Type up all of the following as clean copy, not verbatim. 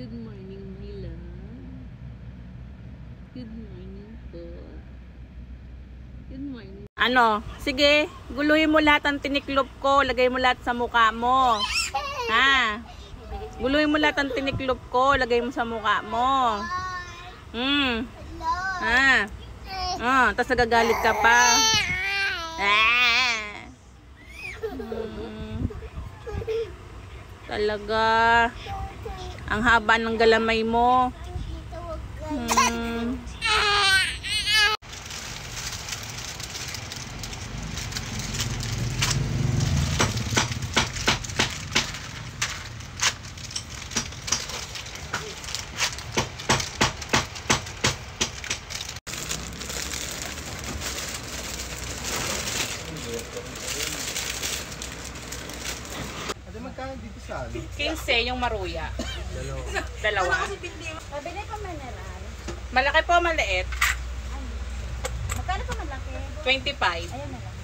Good morning, my love. Good morning po. Good morning. Ano? Sige, guluhin mo lahat ng tiniklop ko. Lagay mo lahat sa mukha mo. Ha? Guluhin mo lahat ng tiniklop ko. Lagay mo sa mukha mo. Ha? Tapos nagagalit ka pa. Talaga. Ang haba ng galamay mo. Ate, magkano dito sa ano? 15 yung maruya. Dalawa. Pabili pa mineral. Malaki po, maliit. Magkano pa malaki? 25. Ayan na lang.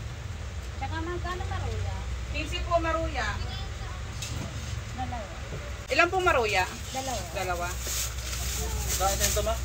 Tsaka magkano maruya? 15 po maruya. Dalawa. Ilan po maruya? Dalawa. Dalawa. Bakit ito ba?